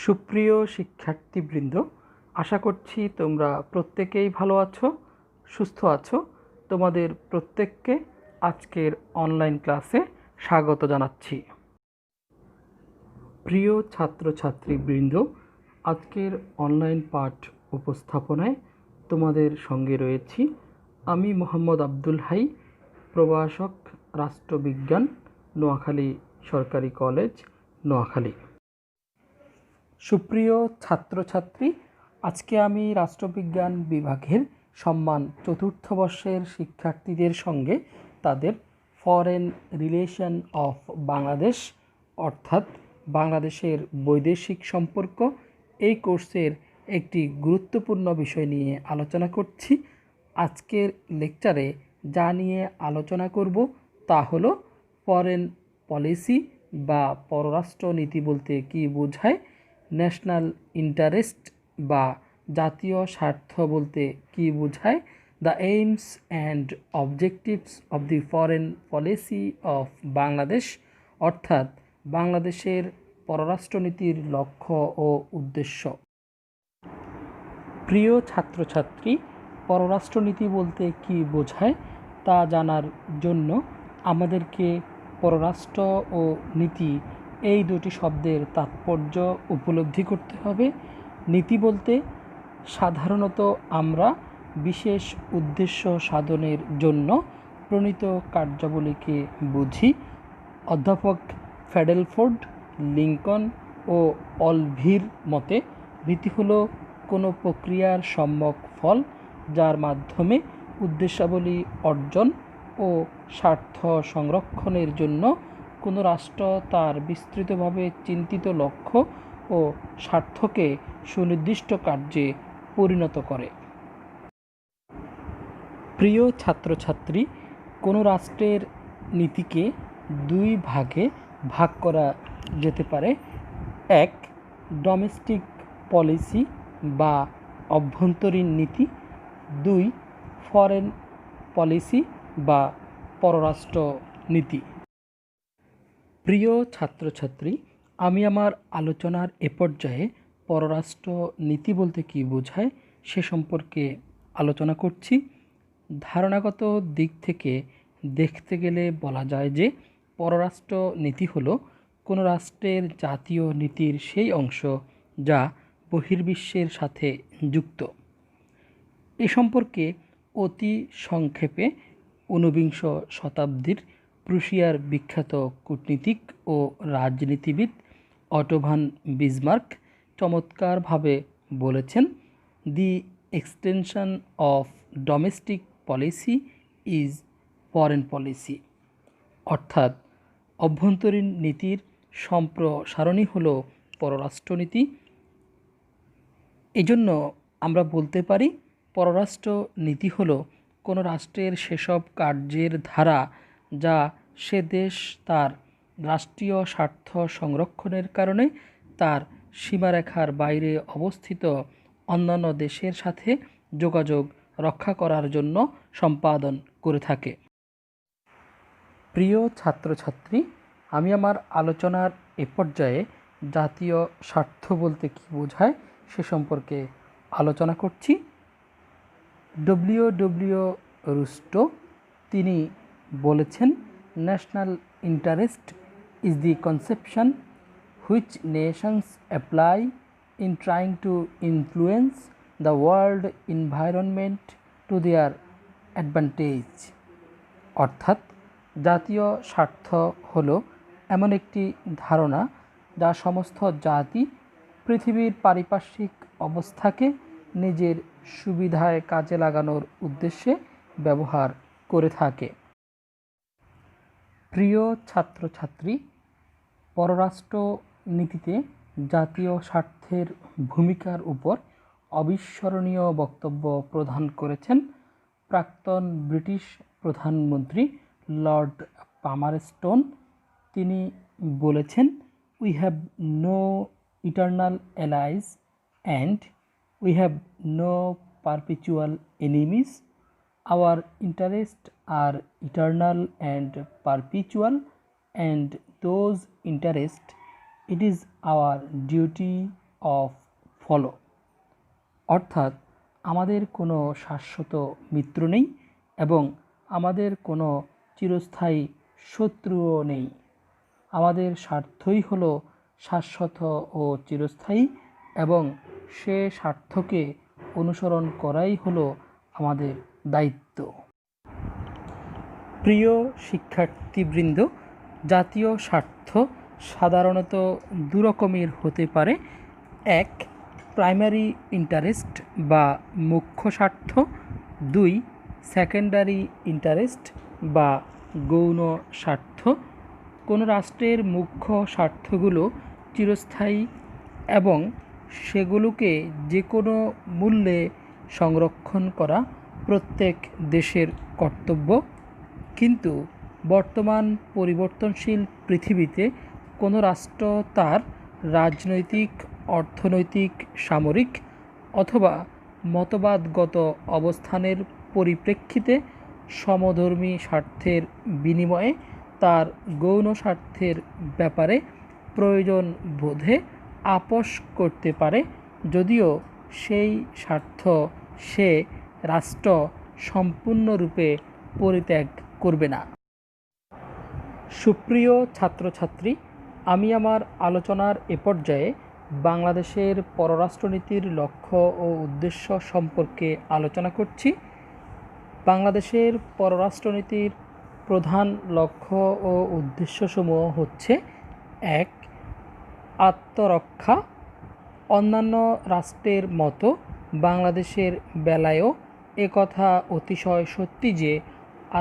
সুপ্রিয় শিক্ষার্থীবৃন্দ, আশা করছি তোমরা প্রত্যেকেই ভালো আছো, সুস্থ আছো। তোমাদের প্রত্যেককে আজকের অনলাইন ক্লাসে স্বাগত জানাচ্ছি। প্রিয় ছাত্রছাত্রীবৃন্দ, আজকের অনলাইন পাঠ উপস্থাপনায় তোমাদের সঙ্গে রয়েছি আমি মোহাম্মদ আব্দুল হাই, প্রভাষক, রাষ্ট্রবিজ্ঞান, নোয়াখালী সরকারি কলেজ, নোয়াখালী। সুপ্রিয় ছাত্রছাত্রী, আজকে আমি রাষ্ট্রবিজ্ঞান বিভাগের সম্মান চতুর্থ বর্ষের শিক্ষার্থীদের সঙ্গে তাদের ফরেন রিলেশন অফ বাংলাদেশ অর্থাৎ বাংলাদেশের বৈদেশিক সম্পর্ক এই কোর্সের একটি গুরুত্বপূর্ণ বিষয় নিয়ে আলোচনা করছি। আজকের লেকচারে যা নিয়ে আলোচনা করব তা হলো ফরেন পলিসি বা পররাষ্ট্রনীতি বলতে কী বোঝায়, ন্যাশনাল ইন্টারেস্ট বা জাতীয় স্বার্থ বলতে কী বোঝায়, the aims and objectives of the foreign policy of Bangladesh অর্থাৎ বাংলাদেশের পররাষ্ট্রনীতির লক্ষ্য ও উদ্দেশ্য। প্রিয় ছাত্রছাত্রী, পররাষ্ট্রনীতি বলতে কী বোঝায় তা জানার জন্য আমাদেরকে পররাষ্ট্র ও নীতি এই দুটি শব্দের তাৎপর্য উপলব্ধি করতে হবে। নীতি বলতে সাধারণত আমরা বিশেষ উদ্দেশ্য সাধনের জন্য প্রণীত কার্যাবলীকে বুঝি। অধ্যাপক ফ্যাডেলফোর্ড, লিঙ্কন ও অলভির মতে নীতি হলো কোনো প্রক্রিয়ার সম্যক ফল যার মাধ্যমে উদ্দেশ্যাবলী অর্জন ও স্বার্থ সংরক্ষণের জন্য কোনো রাষ্ট্র তার বিস্তৃতভাবে চিন্তিত লক্ষ্য ও স্বার্থকে সুনির্দিষ্ট কার্যে পরিণত করে। প্রিয় ছাত্রছাত্রী, কোনো রাষ্ট্রের নীতিকে দুই ভাগে ভাগ করা যেতে পারে। এক, ডোমেস্টিক পলিসি বা অভ্যন্তরীণ নীতি। দুই, ফরেন পলিসি বা পররাষ্ট্র নীতি। প্রিয় ছাত্রছাত্রী, আমি আমার আলোচনার এ পর্যায়ে পররাষ্ট্র নীতি বলতে কী বোঝায় সে সম্পর্কে আলোচনা করছি। ধারণাগত দিক থেকে দেখতে গেলে বলা যায় যে পররাষ্ট্র নীতি হলো কোনো রাষ্ট্রের জাতীয় নীতির সেই অংশ যা বহির্বিশ্বের সাথে যুক্ত। এ সম্পর্কে অতি সংক্ষেপে ঊনবিংশ শতাব্দীর প্রুশিয়ার বিখ্যাত কূটনীতিক ও রাজনীতিবিদ অটো ভান বিসমার্ক চমৎকারভাবে বলেছেন, the extension of domestic policy is foreign policy, অর্থাৎ অভ্যন্তরীণ নীতির সম্প্রসারণই হলো পররাষ্ট্রনীতি। এজন্য আমরা বলতে পারি পররাষ্ট্র নীতি হলো কোনো রাষ্ট্রের সেসব কার্যের ধারা যা সে দেশ তার রাষ্ট্রীয় স্বার্থ সংরক্ষণের কারণে তার সীমারেখার বাইরে অবস্থিত অন্যান্য দেশের সাথে যোগাযোগ রক্ষা করার জন্য সম্পাদন করে থাকে। প্রিয় ছাত্রছাত্রী, আমি আমার আলোচনার এ পর্যায়ে জাতীয় স্বার্থ বলতে কী বোঝায় সে সম্পর্কে আলোচনা করছি। ডব্লিউ রুস্টো তিনি বলেছেন, national interest is the conception which Nations apply in trying to influence the world environment to their advantage, অর্থাৎ জাতীয় স্বার্থ হলো এমন একটি ধারণা যা সমস্ত জাতি পৃথিবীর পারিপার্শ্বিক অবস্থাকে নিজের সুবিধায় কাজে লাগানোর উদ্দেশ্যে ব্যবহার করে থাকে। প্রিয় ছাত্রছাত্রী, পররাষ্ট্র নীতিতে জাতীয় স্বার্থের ভূমিকার উপর অবিস্মরণীয় বক্তব্য প্রদান করেছেন প্রাক্তন ব্রিটিশ প্রধানমন্ত্রী লর্ড পামারস্টোন। তিনি বলেছেন, we have no eternal allies and we have no perpetual enemies. Our interests are eternal and perpetual, and those interests it is our duty of follow, অর্থাৎ আমাদের কোনো শাশ্বত মিত্র নেই এবং আমাদের কোনো চিরস্থায়ী শত্রুও নেই। আমাদের স্বার্থই হলো শাশ্বত ও চিরস্থায়ী এবং সে স্বার্থকে অনুসরণ করাই হলো আমাদের দায়িত্ব। প্রিয় শিক্ষার্থীবৃন্দ, জাতীয় স্বার্থ সাধারণত দুরকমের হতে পারে। এক, প্রাইমারি ইন্টারেস্ট বা মুখ্য স্বার্থ। দুই, সেকেন্ডারি ইন্টারেস্ট বা গৌণ স্বার্থ। কোনো রাষ্ট্রের মুখ্য স্বার্থগুলো চিরস্থায়ী এবং সেগুলোকে যে কোনো মূল্যে সংরক্ষণ করা প্রত্যেক দেশের কর্তব্য। কিন্তু বর্তমান পরিবর্তনশীল পৃথিবীতে কোনো রাষ্ট্র তার রাজনৈতিক, অর্থনৈতিক, সামরিক অথবা মতবাদগত অবস্থানের পরিপ্রেক্ষিতে সমধর্মী স্বার্থের বিনিময়ে তার গৌণ স্বার্থের ব্যাপারে প্রয়োজন বোধে আপোস করতে পারে, যদিও সেই স্বার্থ সে রাষ্ট্র সম্পূর্ণরূপে পরিত্যাগ করবে না। সুপ্রিয় ছাত্রছাত্রী, আমি আমার আলোচনার এ পর্যায়ে বাংলাদেশের পররাষ্ট্রনীতির লক্ষ্য ও উদ্দেশ্য সম্পর্কে আলোচনা করছি। বাংলাদেশের পররাষ্ট্রনীতির প্রধান লক্ষ্য ও উদ্দেশ্যসমূহ হচ্ছে: এক, আত্মরক্ষা। অন্যান্য রাষ্ট্রের মতো বাংলাদেশের বেলায়ও একথা অতিশয় সত্যি যে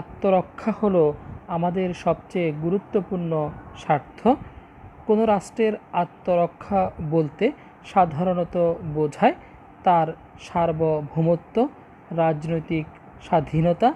আত্মরক্ষা হলো আমাদের সবচেয়ে গুরুত্বপূর্ণ স্বার্থ। কোনো রাষ্ট্রের আত্মরক্ষা বলতে সাধারণত বোঝায় তার সার্বভৌমত্ব, রাজনৈতিক স্বাধীনতা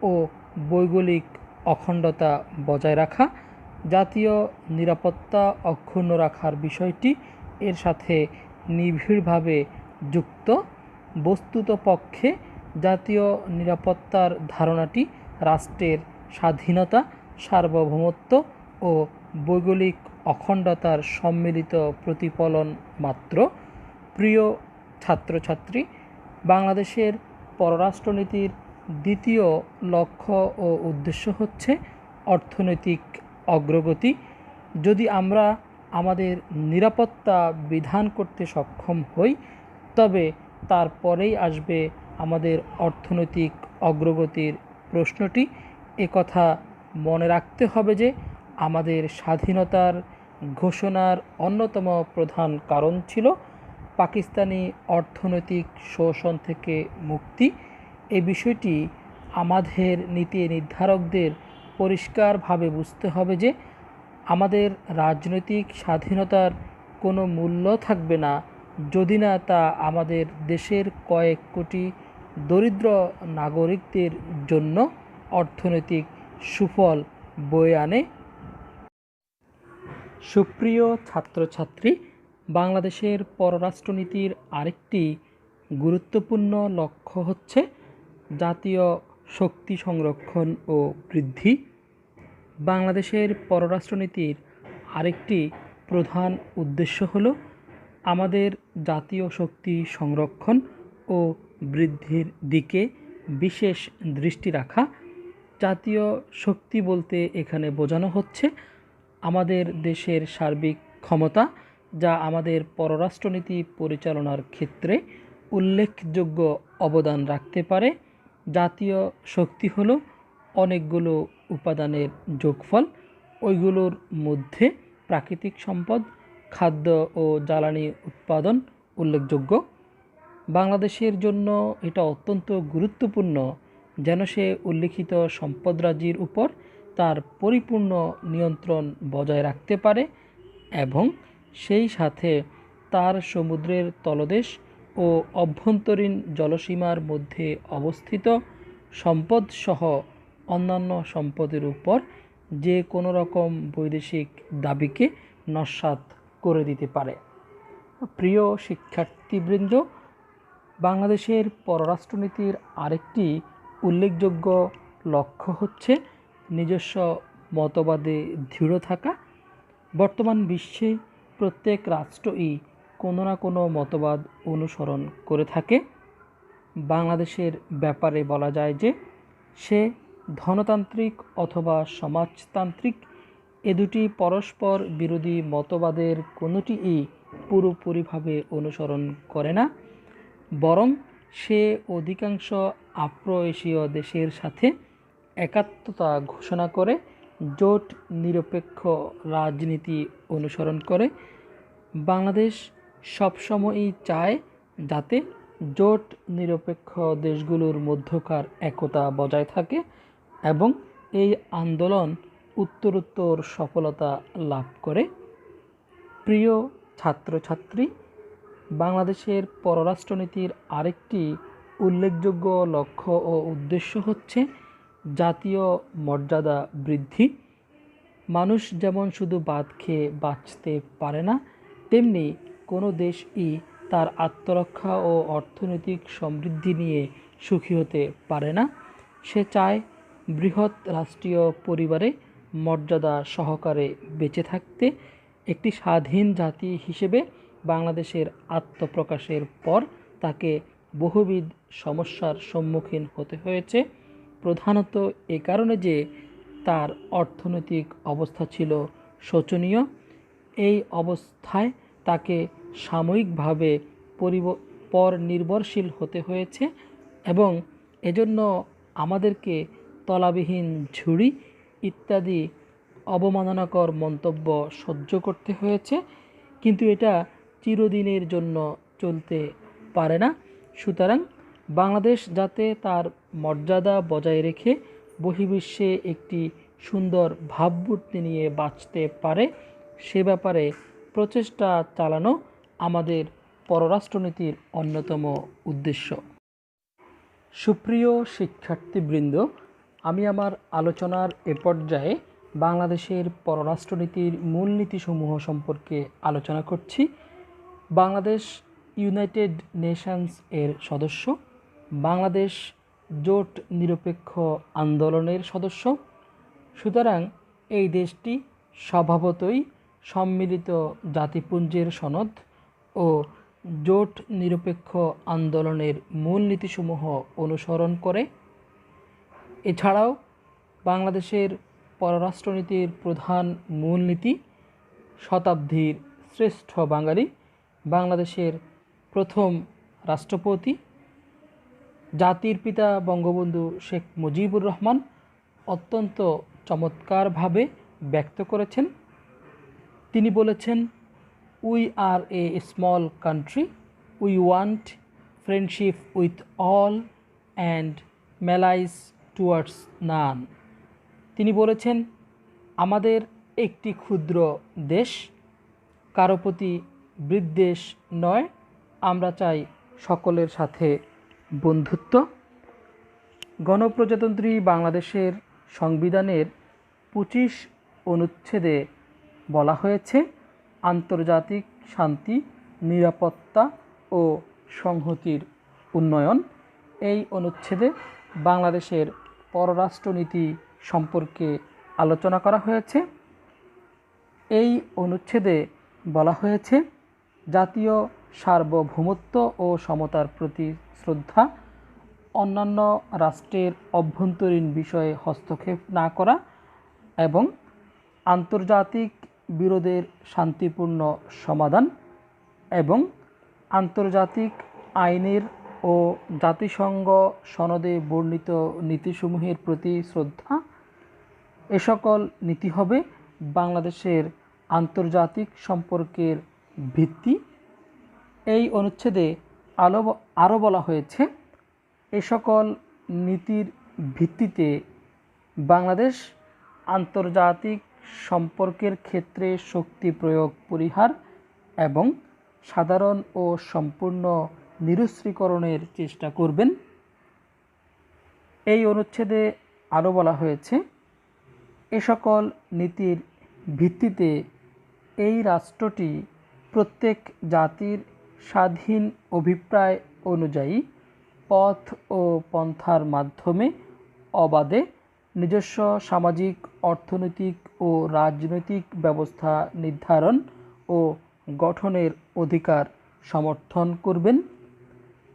ও ভৌগোলিক অখণ্ডতা বজায় রাখা। জাতীয় নিরাপত্তা অক্ষুণ্ণ রাখার বিষয়টি এর সাথে নিবিড়ভাবে যুক্ত। বস্তুতপক্ষে জাতীয় নিরাপত্তার ধারণাটি রাষ্ট্রের স্বাধীনতা, সার্বভৌমত্ব ও ভৌগোলিক অখণ্ডতার সম্মিলিত প্রতিফলন মাত্র। প্রিয় ছাত্রছাত্রী, বাংলাদেশের পররাষ্ট্রনীতির দ্বিতীয় লক্ষ্য ও উদ্দেশ্য হচ্ছে অর্থনৈতিক অগ্রগতি। যদি আমরা আমাদের নিরাপত্তা বিধান করতে সক্ষম হই, তবে তারপরেই আসবে আমাদের অর্থনৈতিক অগ্রগতির প্রশ্নটি। একথা মনে রাখতে হবে যে আমাদের স্বাধীনতার ঘোষণার অন্যতম প্রধান কারণ ছিল পাকিস্তানি অর্থনৈতিক শোষণ থেকে মুক্তি। এই বিষয়টি আমাদের নীতি নির্ধারকদের পরিষ্কারভাবে বুঝতে হবে যে আমাদের রাজনৈতিক স্বাধীনতার কোনো মূল্য থাকবে না যদি না তা আমাদের দেশের কয়েক কোটি দরিদ্র নাগরিকদের জন্য অর্থনৈতিক সুফল বয়ে আনে। সুপ্রিয় ছাত্রছাত্রী, বাংলাদেশের পররাষ্ট্রনীতির আরেকটি গুরুত্বপূর্ণ লক্ষ্য হচ্ছে জাতীয় শক্তি সংরক্ষণ ও বৃদ্ধি। বাংলাদেশের পররাষ্ট্রনীতির আরেকটি প্রধান উদ্দেশ্য হল আমাদের জাতীয় শক্তি সংরক্ষণ ও বৃদ্ধির দিকে বিশেষ দৃষ্টি রাখা। জাতীয় শক্তি বলতে এখানে বোঝানো হচ্ছে আমাদের দেশের সার্বিক ক্ষমতা, যা আমাদের পররাষ্ট্রনীতি পরিচালনার ক্ষেত্রে উল্লেখযোগ্য অবদান রাখতে পারে। জাতীয় শক্তি হলো অনেকগুলো উপাদানের যোগফল। ওইগুলোর মধ্যে প্রাকৃতিক সম্পদ, খাদ্য ও জ্বালানি উৎপাদন উল্লেখযোগ্য। বাংলাদেশের জন্য এটা অত্যন্ত গুরুত্বপূর্ণ যেন সে উল্লিখিত সম্পদরাজির উপর তার পরিপূর্ণ নিয়ন্ত্রণ বজায় রাখতে পারে এবং সেই সাথে তার সমুদ্রের তলদেশ ও অভ্যন্তরীণ জলসীমার মধ্যে অবস্থিত সম্পদসহ অন্যান্য সম্পদের উপর যে কোনো রকম বৈদেশিক দাবিকে নস্যাৎ করে দিতে পারে। প্রিয় শিক্ষার্থীবৃন্দ, বাংলাদেশের পররাষ্ট্রনীতির আরেকটি উল্লেখযোগ্য লক্ষ্য হচ্ছে নিজস্ব মতবাদে দৃঢ় থাকা। বর্তমান বিশ্বে প্রত্যেক রাষ্ট্রই কোনো না কোনো মতবাদ অনুসরণ করে থাকে। বাংলাদেশের ব্যাপারে বলা যায় যে সে ধনতান্ত্রিক অথবা সমাজতান্ত্রিক, এ দুটি পরস্পর বিরোধী মতবাদের কোনোটিই পুরোপুরিভাবে অনুসরণ করে না, বরং সে অধিকাংশ আফ্রো এশীয় দেশের সাথে একাত্মতা ঘোষণা করে জোট নিরপেক্ষ রাজনীতি অনুসরণ করে। বাংলাদেশ সবসময়ই চায় যাতে জোট নিরপেক্ষ দেশগুলোর মধ্যকার একতা বজায় থাকে এবং এই আন্দোলন উত্তরোত্তর সফলতা লাভ করে। প্রিয় ছাত্রছাত্রী, বাংলাদেশের পররাষ্ট্রনীতির আরেকটি উল্লেখযোগ্য লক্ষ্য ও উদ্দেশ্য হচ্ছে জাতীয় মর্যাদা বৃদ্ধি। মানুষ যেমন শুধু ভাত খেয়ে বাঁচতে পারে না, তেমনি কোনো দেশই তার আত্মরক্ষা ও অর্থনৈতিক সমৃদ্ধি নিয়ে সুখী হতে পারে না। সে চায় বৃহৎ রাষ্ট্রীয় পরিবারে মর্যাদা সহকারে বেঁচে থাকতে। একটি স্বাধীন জাতি হিসেবে বাংলাদেশের আত্মপ্রকাশের পর তাকে বহুবিধ সমস্যার সম্মুখীন হতে হয়েছে, প্রধানত এ কারণে যে তার অর্থনৈতিক অবস্থা ছিল শোচনীয়। এই অবস্থায় তাকে সাময়িকভাবে পর নির্ভরশীল হতে হয়েছে এবং এজন্য আমাদেরকে তলাবিহীন ঝুড়ি ইত্যাদি অবমাননাকর মন্তব্য সহ্য করতে হয়েছে, কিন্তু এটা চিরদিনের জন্য চলতে পারে না। সুতরাং বাংলাদেশ যাতে তার মর্যাদা বজায় রেখে বহির্বিশ্বে একটি সুন্দর ভাবমূর্তি নিয়ে বাঁচতে পারে, সে ব্যাপারে প্রচেষ্টা চালানো আমাদের পররাষ্ট্রনীতির অন্যতম উদ্দেশ্য। সুপ্রিয় শিক্ষার্থীবৃন্দ, আমি আমার আলোচনার এ পর্যায়ে বাংলাদেশের পররাষ্ট্রনীতির মূলনীতিসমূহ সম্পর্কে আলোচনা করছি। বাংলাদেশ ইউনাইটেড নেশনস এর সদস্য, বাংলাদেশ জোট নিরপেক্ষ আন্দোলনের সদস্য। সুতরাং এই দেশটি স্বভাবতই সম্মিলিত জাতিপুঞ্জের সনদ ও জোট নিরপেক্ষ আন্দোলনের মূলনীতিসমূহ অনুসরণ করে। এছাড়াও বাংলাদেশের পররাষ্ট্রনীতির প্রধান মূলনীতি শতাব্দীর শ্রেষ্ঠ বাঙালি, বাংলাদেশের প্রথম রাষ্ট্রপতি জাতির পিতা বঙ্গবন্ধু শেখ মুজিবুর রহমান অত্যন্ত চমৎকারভাবে ব্যক্ত করেছেন। তিনি বলেছেন, we are a small country, we want friendship with all and malice towards none. তিনি বলেছেন, আমাদের একটি ক্ষুদ্র দেশ, কারো প্রতি বিদ্বেষ নয়, আমরা চাই সকলের সাথে বন্ধুত্ব। গণপ্রজাতন্ত্রী বাংলাদেশের সংবিধানের 25 অনুচ্ছেদে বলা হয়েছে, আন্তর্জাতিক শান্তি, নিরাপত্তা ও সংহতির উন্নয়ন। এই অনুচ্ছেদে বাংলাদেশের পররাষ্ট্রনীতি সম্পর্কে আলোচনা করা হয়েছে। এই অনুচ্ছেদে বলা হয়েছে, জাতীয় সার্বভৌমত্ব ও সমতার প্রতি শ্রদ্ধা, অন্যান্য রাষ্ট্রের অভ্যন্তরীণ বিষয়ে হস্তক্ষেপ না করা এবং আন্তর্জাতিক বিরোধের শান্তিপূর্ণ সমাধান এবং আন্তর্জাতিক আইনের ও জাতিসংঘ সনদে বর্ণিত নীতিসমূহের প্রতি শ্রদ্ধা। এ সকল নীতি হবে বাংলাদেশের আন্তর্জাতিক সম্পর্কের ভিত্তি। এই অনুচ্ছেদে আরও বলা হয়েছে, এ সকল নীতির ভিত্তিতে বাংলাদেশ আন্তর্জাতিক সম্পর্কের ক্ষেত্রে শক্তি প্রয়োগ পরিহার এবং সাধারণ ও সম্পূর্ণ নিরস্ত্রীকরণের চেষ্টা করবেন। এই অনুচ্ছেদে আরও বলা হয়েছে, এ সকল নীতির ভিত্তিতে এই রাষ্ট্রটি প্রত্যেক জাতির স্বাধীন অভিপ্রায় অনুযায়ী পথ ও পন্থার মাধ্যমে অবাধে নিজস্ব সামাজিক, অর্থনৈতিক ও রাজনৈতিক ব্যবস্থা নির্ধারণ ও গঠনের অধিকার সমর্থন করবেন।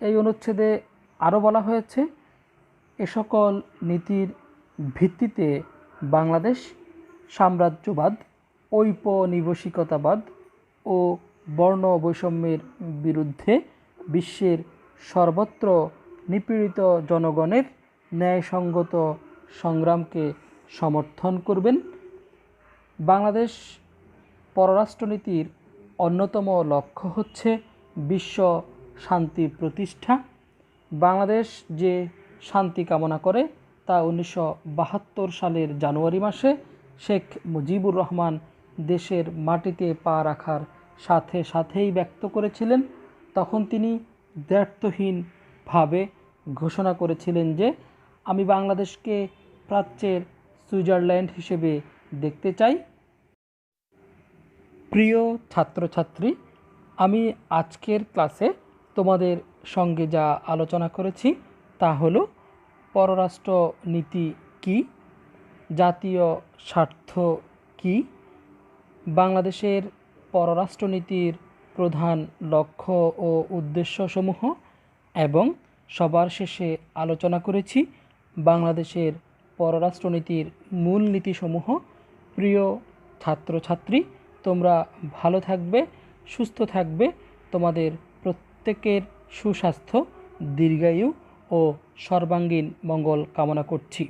এই অনুচ্ছেদে আরও বলা হয়েছে, এ সকল নীতির ভিত্তিতে বাংলাদেশ সাম্রাজ্যবাদ, ঔপনিবেশিকতাবাদ ও বর্ণ বৈষম্যের বিরুদ্ধে বিশ্বের সর্বত্র নিপীড়িত জনগণের ন্যায়সঙ্গত সংগ্রামকে সমর্থন করবেন। বাংলাদেশ পররাষ্ট্রনীতির অন্যতম লক্ষ্য হচ্ছে বিশ্ব শান্তি প্রতিষ্ঠা। বাংলাদেশ যে শান্তি কামনা করে তা 1972 সালের জানুয়ারি মাসে শেখ মুজিবুর রহমান দেশের মাটিতে পা রাখার সাথে সাথেই ব্যক্ত করেছিলেন। তখন তিনি দ্ব্যর্থহীনভাবে ঘোষণা করেছিলেন যে, আমি বাংলাদেশকে প্রাচ্যের সুইজারল্যান্ড হিসেবে দেখতে চাই। প্রিয় ছাত্রছাত্রী, আমি আজকের ক্লাসে তোমাদের সঙ্গে যা আলোচনা করেছি তা হলো পররাষ্ট্র নীতি কী, জাতীয় স্বার্থ কী, বাংলাদেশের পররাষ্ট্রনীতির প্রধান লক্ষ্য ও উদ্দেশ্যসমূহ, এবং সবার শেষে আলোচনা করেছি বাংলাদেশের পররাষ্ট্রনীতির মূল নীতিসমূহ। প্রিয় ছাত্রছাত্রী, তোমরা ভালো থাকবে, সুস্থ থাকবে। তোমাদের প্রত্যেকের সুস্বাস্থ্য, দীর্ঘায়ু ও সর্বাঙ্গীন মঙ্গল কামনা করছি।